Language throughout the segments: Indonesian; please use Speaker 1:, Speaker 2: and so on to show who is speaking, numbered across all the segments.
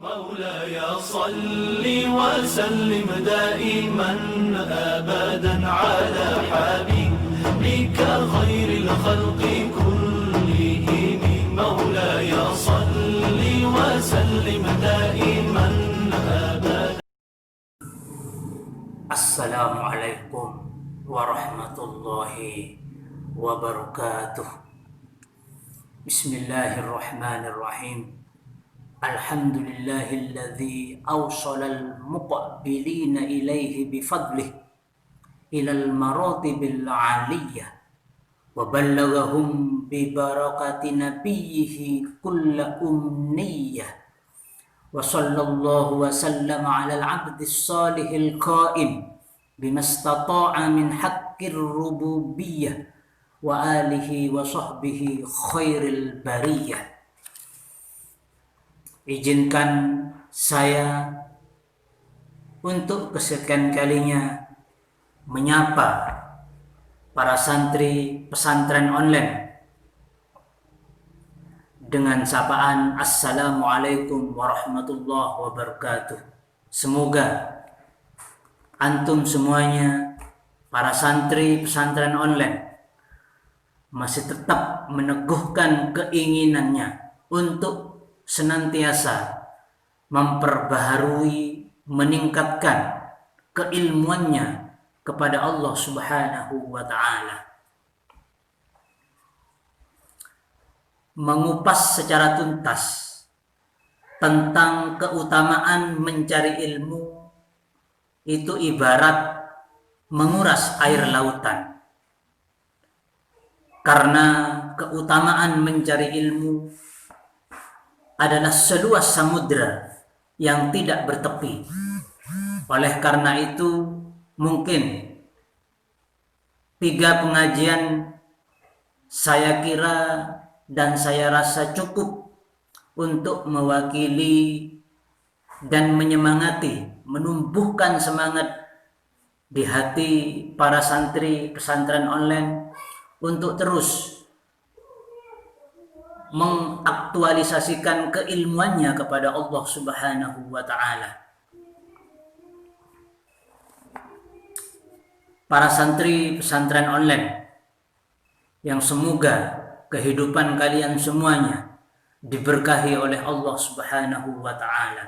Speaker 1: مولاي صل وسلم دائما أبدا على حبيبك خير الخلق كلهم مولاي صل وسلم دائما أبدا.
Speaker 2: Assalamualaikum warahmatullahi wabarakatuh. Bismillahirrahmanirrahim. Alhamdulillahilladzi awsalal muqbilina ilaihi bifadlih ilal maratibil aliyah wa ballaghahum bi barakati nabiyhi kulla umniyah wa sallallahu wa sallama ala al-abdis salihil qaim bima istata'a min haqqir rububiyyah wa alihi wa sahbihi khairil bariyah. Izinkan saya untuk kesekian kalinya menyapa para santri pesantren online dengan sapaan Assalamualaikum warahmatullahi wabarakatuh. Semoga antum semuanya, para santri pesantren online, masih tetap meneguhkan keinginannya untuk senantiasa memperbaharui, meningkatkan keilmuannya kepada Allah Subhanahu wa ta'ala. Mengupas secara tuntas tentang keutamaan mencari ilmu itu ibarat menguras air lautan. Karena keutamaan mencari ilmu adalah seluas samudra yang tidak bertepi. Oleh karena itu, mungkin 3 pengajian saya kira dan saya rasa cukup untuk mewakili dan menyemangati, menumbuhkan semangat di hati para santri pesantren online untuk terus mengaktualisasikan keilmuannya kepada Allah Subhanahu wa ta'ala. Para santri pesantren online yang semoga kehidupan kalian semuanya diberkahi oleh Allah Subhanahu wa ta'ala.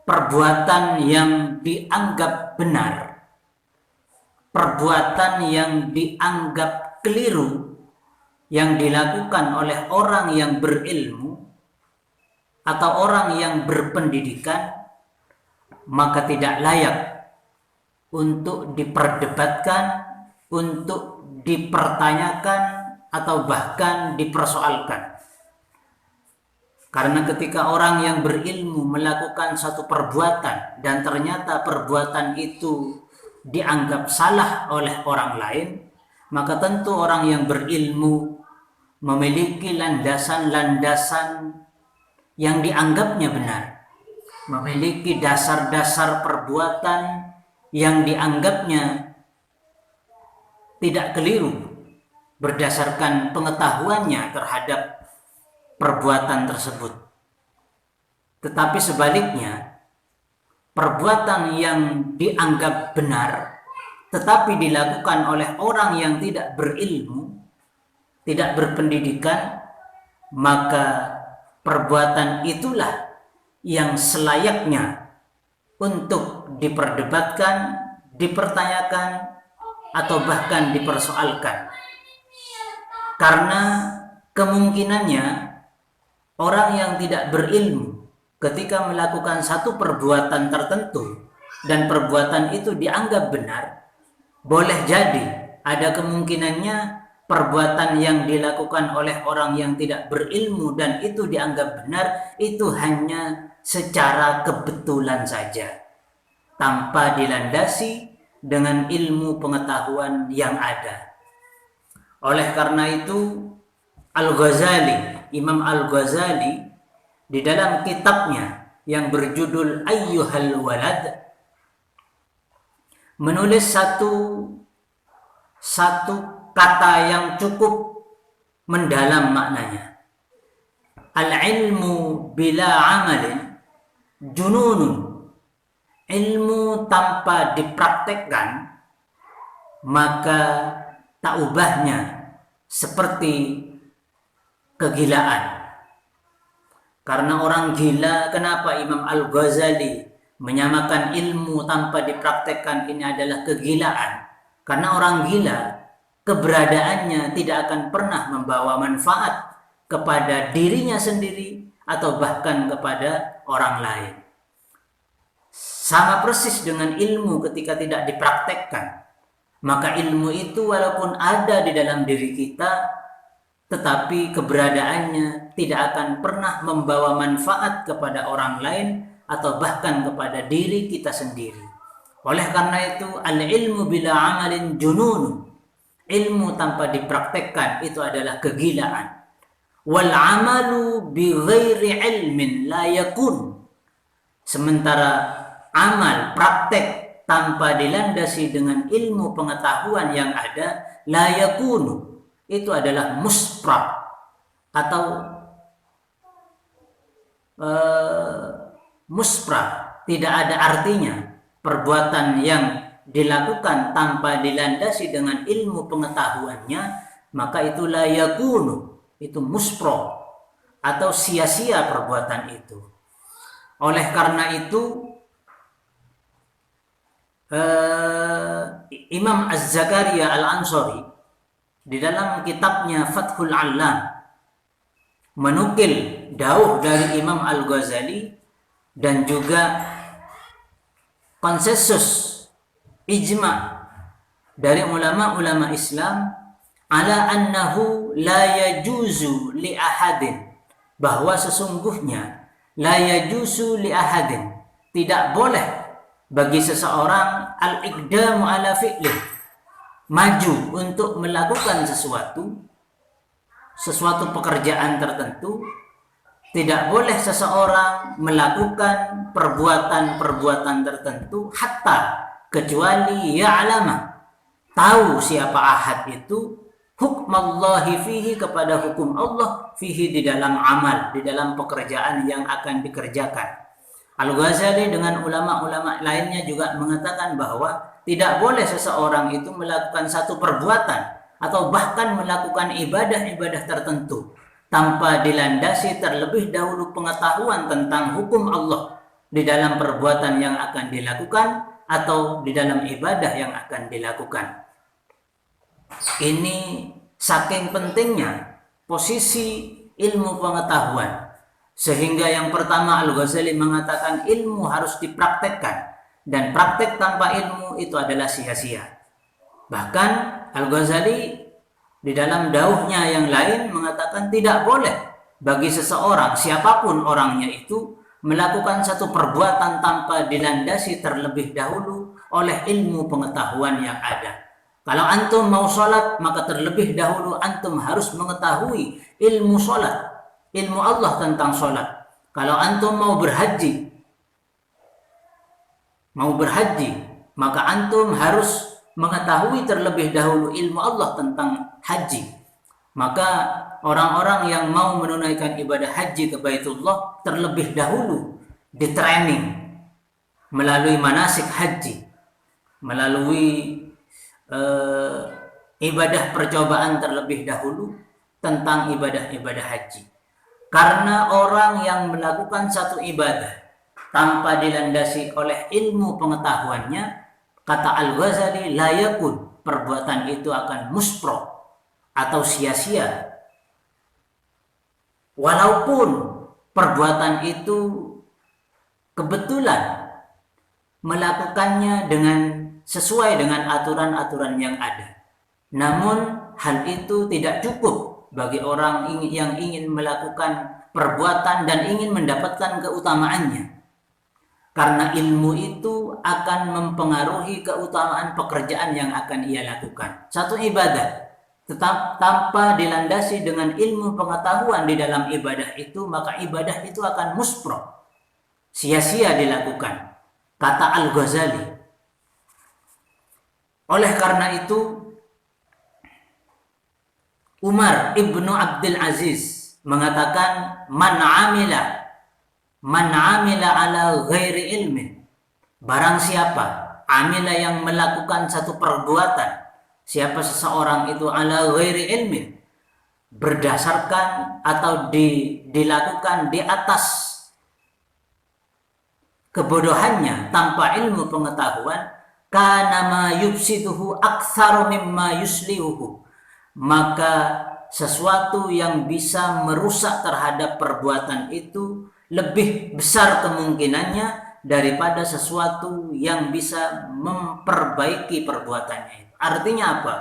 Speaker 2: Perbuatan yang dianggap benar, perbuatan yang dianggap keliru yang dilakukan oleh orang yang berilmu atau orang yang berpendidikan, maka tidak layak untuk diperdebatkan, untuk dipertanyakan atau bahkan dipersoalkan. Karena ketika orang yang berilmu melakukan satu perbuatan dan ternyata perbuatan itu dianggap salah oleh orang lain, maka tentu orang yang berilmu memiliki landasan-landasan yang dianggapnya benar, memiliki dasar-dasar perbuatan yang dianggapnya tidak keliru berdasarkan pengetahuannya terhadap perbuatan tersebut. Tetapi sebaliknya, perbuatan yang dianggap benar tetapi dilakukan oleh orang yang tidak berilmu, tidak berpendidikan, maka perbuatan itulah yang selayaknya untuk diperdebatkan, dipertanyakan, atau bahkan dipersoalkan. Karena kemungkinannya orang yang tidak berilmu ketika melakukan satu perbuatan tertentu dan perbuatan itu dianggap benar, boleh jadi ada kemungkinannya perbuatan yang dilakukan oleh orang yang tidak berilmu dan itu dianggap benar itu hanya secara kebetulan saja, tanpa dilandasi dengan ilmu pengetahuan yang ada. Oleh karena itu, Imam Al-Ghazali di dalam kitabnya yang berjudul Ayyuhal Walad menulis satu kata yang cukup mendalam maknanya. Al-ilmu bila amalin jununun. Ilmu tanpa dipraktekkan maka tak ubahnya seperti kegilaan. Karena orang gila, kenapa Imam Al-Ghazali menyamakan ilmu tanpa dipraktekkan ini adalah kegilaan? Karena orang gila, keberadaannya tidak akan pernah membawa manfaat kepada dirinya sendiri atau bahkan kepada orang lain. Sama persis dengan ilmu ketika tidak dipraktekkan. Maka ilmu itu walaupun ada di dalam diri kita, tetapi keberadaannya tidak akan pernah membawa manfaat kepada orang lain atau bahkan kepada diri kita sendiri. Oleh karena itu, al-ilmu bila amalin junun. Ilmu tanpa dipraktekkan itu adalah kegilaan. Wal amalu bi ghairi ilmin la yakun. Sementara amal, praktek tanpa dilandasi dengan ilmu pengetahuan yang ada, la yakunu, itu adalah muspra atau muspra, tidak ada artinya. Perbuatan yang dilakukan tanpa dilandasi dengan ilmu pengetahuannya, maka itu la yakunu, itu muspro atau sia-sia perbuatan itu. Oleh karena itu Imam Az-Zakaria Al-Ansari di dalam kitabnya Fathul Allam menukil dauh dari Imam Al-Ghazali dan juga konsensus ijma dari ulama-ulama Islam ala annahu la yajuzu li ahadin, bahwa sesungguhnya la yajuzu li ahadin, tidak boleh bagi seseorang al-iqdamu ala fi'lih, maju untuk melakukan sesuatu pekerjaan tertentu. Tidak boleh seseorang melakukan perbuatan-perbuatan tertentu hatta, kecuali ya'lama, tahu siapa ahad itu, hukmallahi fihi, kepada hukum Allah, fihi, di dalam amal, di dalam pekerjaan yang akan dikerjakan. Al-Ghazali dengan ulama-ulama lainnya juga mengatakan bahwa tidak boleh seseorang itu melakukan satu perbuatan atau bahkan melakukan ibadah-ibadah tertentu tanpa dilandasi terlebih dahulu pengetahuan tentang hukum Allah di dalam perbuatan yang akan dilakukan atau di dalam ibadah yang akan dilakukan. Ini saking pentingnya posisi ilmu pengetahuan, sehingga yang pertama Al-Ghazali mengatakan ilmu harus dipraktekkan, dan praktek tanpa ilmu itu adalah sia-sia. Bahkan Al-Ghazali di dalam dauhnya yang lain mengatakan tidak boleh bagi seseorang, siapapun orangnya itu, melakukan satu perbuatan tanpa dilandasi terlebih dahulu oleh ilmu pengetahuan yang ada. Kalau antum mau sholat, maka terlebih dahulu antum harus mengetahui ilmu sholat, ilmu Allah tentang sholat. Kalau antum mau berhaji, maka antum harus mengetahui terlebih dahulu ilmu Allah tentang haji. Maka orang-orang yang mau menunaikan ibadah haji ke Baitullah terlebih dahulu ditraining melalui manasik haji, melalui ibadah percobaan terlebih dahulu tentang ibadah-ibadah haji. Karena orang yang melakukan satu ibadah tanpa dilandasi oleh ilmu pengetahuannya, kata Al-Ghazali, la yakun, perbuatan itu akan muspro atau sia-sia. Walaupun perbuatan itu kebetulan melakukannya sesuai dengan aturan-aturan yang ada. Namun hal itu tidak cukup bagi orang yang ingin melakukan perbuatan dan ingin mendapatkan keutamaannya. Karena ilmu itu akan mempengaruhi keutamaan pekerjaan yang akan ia lakukan. Satu ibadah tetap tanpa dilandasi dengan ilmu pengetahuan di dalam ibadah itu, maka ibadah itu akan muspro, sia-sia dilakukan, kata Al-Ghazali. Oleh karena itu, Umar ibnu Abdul Aziz mengatakan, man amila ala ghairi ilmin, barang siapa amila yang melakukan satu perbuatan, siapa seseorang itu ala ghairi ilmin, berdasarkan atau dilakukan di atas kebodohannya, tanpa ilmu pengetahuan, kana ma yufsiduhu aktsaru mimma yuslihuhu, maka sesuatu yang bisa merusak terhadap perbuatan itu lebih besar kemungkinannya daripada sesuatu yang bisa memperbaiki perbuatannya itu. Artinya apa?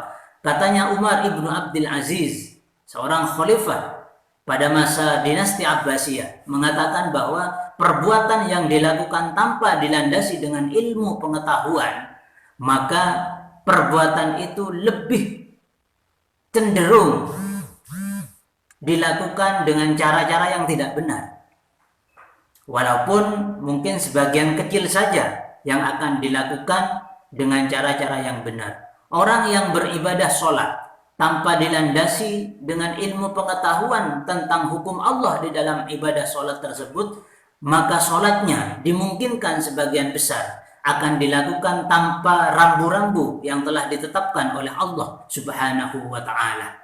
Speaker 2: Katanya Umar ibnu Abdul Aziz, seorang khalifah pada masa dinasti Abbasiyah, mengatakan bahwa perbuatan yang dilakukan tanpa dilandasi dengan ilmu pengetahuan, maka perbuatan itu lebih cenderung dilakukan dengan cara-cara yang tidak benar. Walaupun mungkin sebagian kecil saja yang akan dilakukan dengan cara-cara yang benar. Orang yang beribadah sholat tanpa dilandasi dengan ilmu pengetahuan tentang hukum Allah di dalam ibadah sholat tersebut, maka sholatnya dimungkinkan sebagian besar akan dilakukan tanpa rambu-rambu yang telah ditetapkan oleh Allah Subhanahu wa ta'ala.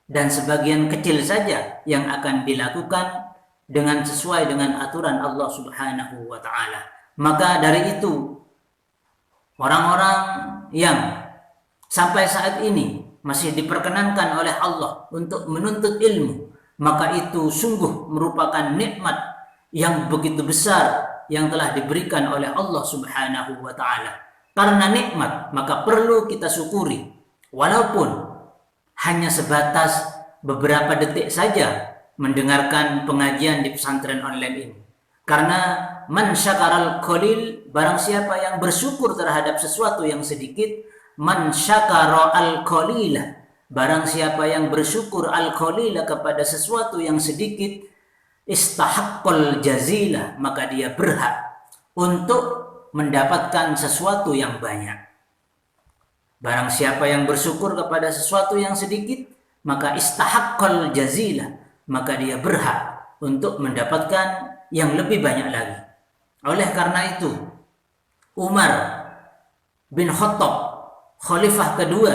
Speaker 2: Dan sebagian kecil saja yang akan dilakukan dengan sesuai dengan aturan Allah Subhanahu wa ta'ala. Maka dari itu, orang-orang yang sampai saat ini masih diperkenankan oleh Allah untuk menuntut ilmu, maka itu sungguh merupakan nikmat yang begitu besar yang telah diberikan oleh Allah Subhanahu wa ta'ala. Karena nikmat, maka perlu kita syukuri, walaupun hanya sebatas beberapa detik saja mendengarkan pengajian di pesantren online ini. Karena man syakaral qalil, barang siapa yang bersyukur terhadap sesuatu yang sedikit, man syakara al-qalila, barang siapa yang bersyukur al-qalila kepada sesuatu yang sedikit, istahaqqal jazila, maka dia berhak untuk mendapatkan sesuatu yang banyak. Barang siapa yang bersyukur kepada sesuatu yang sedikit, maka istahaqqal jazila, maka dia berhak untuk mendapatkan yang lebih banyak lagi. Oleh karena itu, Umar bin Khattab, khalifah kedua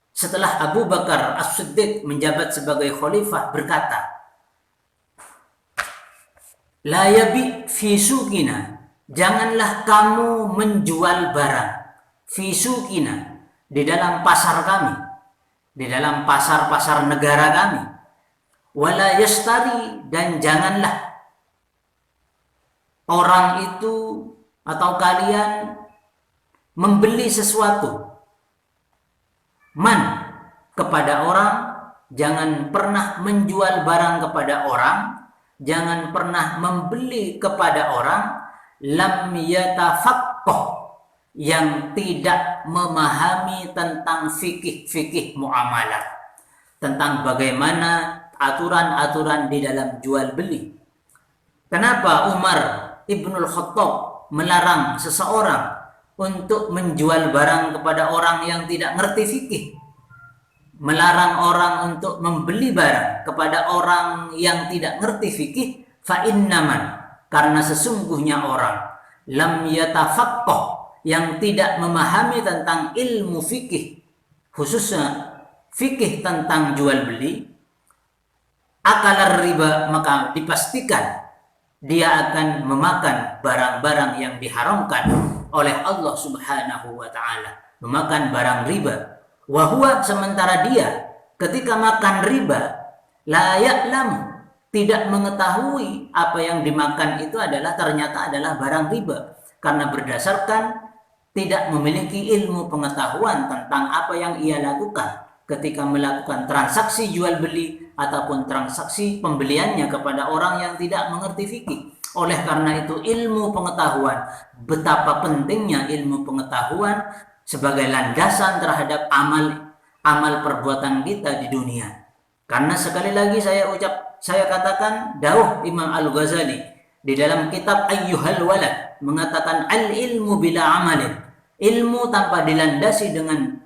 Speaker 2: setelah Abu Bakar As-Siddiq menjabat sebagai khalifah, berkata, la yabi fi suqina, janganlah kamu menjual barang fi suqina, di dalam pasar kami, di dalam pasar-pasar negara kami, wala yastari, dan janganlah orang itu atau kalian membeli sesuatu, man, kepada orang, jangan pernah menjual barang kepada orang, jangan pernah membeli kepada orang, lam yatafaqqah, yang tidak memahami tentang fikih muamalah, tentang bagaimana aturan-aturan di dalam jual beli. Kenapa Umar Ibnul Khattab melarang seseorang untuk menjual barang kepada orang yang tidak ngerti fikih, melarang orang untuk membeli barang kepada orang yang tidak ngerti fikih? Fa innaman, karena sesungguhnya orang lam yatafaqqah, yang tidak memahami tentang ilmu fikih, khususnya fikih tentang jual beli, akalar riba, maka dipastikan dia akan memakan barang-barang yang diharamkan oleh Allah Subhanahu wa ta'ala, memakan barang riba. Wahua, sementara dia ketika makan riba, la ya'lam, tidak mengetahui apa yang dimakan itu ternyata adalah barang riba, karena berdasarkan tidak memiliki ilmu pengetahuan tentang apa yang ia lakukan ketika melakukan transaksi jual beli ataupun transaksi pembeliannya kepada orang yang tidak mengerti fikih. Oleh karena itu, ilmu pengetahuan, betapa pentingnya ilmu pengetahuan sebagai landasan terhadap amal perbuatan kita di dunia. Karena sekali lagi saya katakan, dawuh Imam Al-Ghazali di dalam kitab Ayyuhal Walad mengatakan, al ilmu bila amalin, ilmu tanpa dilandasi dengan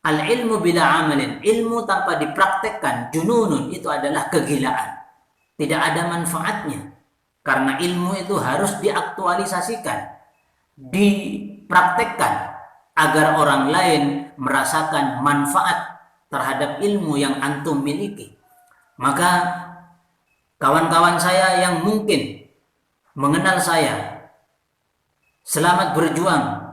Speaker 2: Al-ilmu bila amalin, ilmu tanpa dipraktekkan, jununun, itu adalah kegilaan. Tidak ada manfaatnya. Karena ilmu itu harus diaktualisasikan, dipraktekkan, agar orang lain merasakan manfaat terhadap ilmu yang antum miliki. Maka kawan-kawan saya yang mungkin mengenal saya, selamat berjuang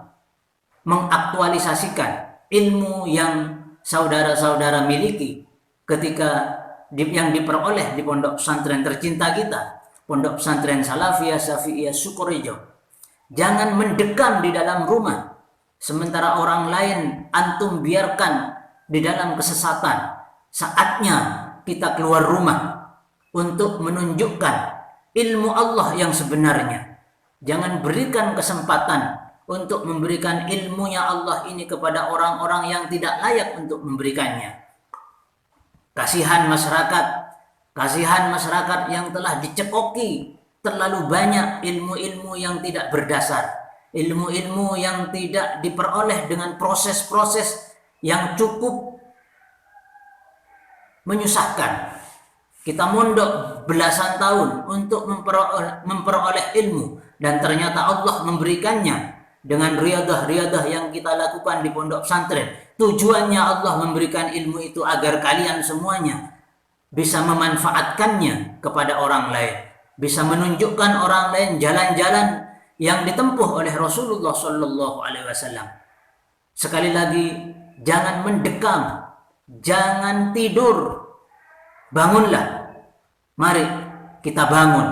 Speaker 2: mengaktualisasikan ilmu yang saudara-saudara miliki ketika yang diperoleh di pondok pesantren tercinta kita, Pondok Pesantren Salafiyah Syafi'iyah Sukorejo. Jangan mendekam di dalam rumah, sementara orang lain antum biarkan di dalam kesesatan. Saatnya kita keluar rumah untuk menunjukkan ilmu Allah yang sebenarnya. Jangan berikan kesempatan untuk memberikan ilmunya Allah ini kepada orang-orang yang tidak layak untuk memberikannya. Kasihan masyarakat yang telah dicekoki terlalu banyak ilmu-ilmu yang tidak berdasar, ilmu-ilmu yang tidak diperoleh dengan proses-proses yang cukup menyusahkan. Kita mondok belasan tahun untuk memperoleh ilmu, dan ternyata Allah memberikannya dengan riadah-riadah yang kita lakukan di pondok pesantren. Tujuannya Allah memberikan ilmu itu agar kalian semuanya bisa memanfaatkannya kepada orang lain, bisa menunjukkan orang lain jalan-jalan yang ditempuh oleh Rasulullah Shallallahu Alaihi Wasallam. Sekali lagi, jangan mendekam, jangan tidur, bangunlah. Mari kita bangun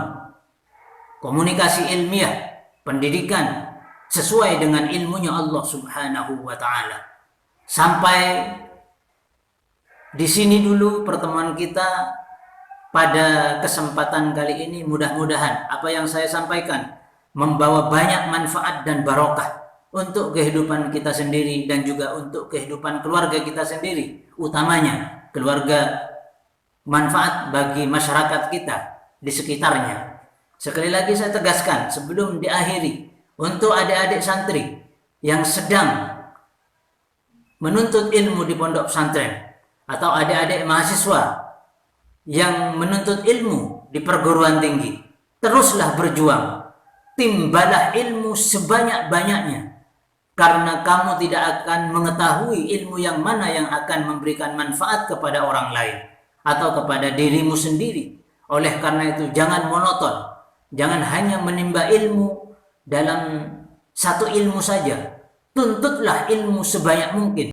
Speaker 2: komunikasi ilmiah, pendidikan sesuai dengan ilmunya Allah Subhanahu wa taala. Sampai di sini dulu pertemuan kita pada kesempatan kali ini. Mudah-mudahan apa yang saya sampaikan membawa banyak manfaat dan barokah untuk kehidupan kita sendiri dan juga untuk kehidupan keluarga kita sendiri, utamanya keluarga, manfaat bagi masyarakat kita di sekitarnya. Sekali lagi saya tegaskan sebelum diakhiri, untuk adik-adik santri yang sedang menuntut ilmu di pondok pesantren, atau adik-adik mahasiswa yang menuntut ilmu di perguruan tinggi, teruslah berjuang, timbalah ilmu sebanyak-banyaknya, karena kamu tidak akan mengetahui ilmu yang mana yang akan memberikan manfaat kepada orang lain atau kepada dirimu sendiri. Oleh karena itu, jangan monoton, jangan hanya menimba ilmu dalam satu ilmu saja. Tuntutlah ilmu sebanyak mungkin.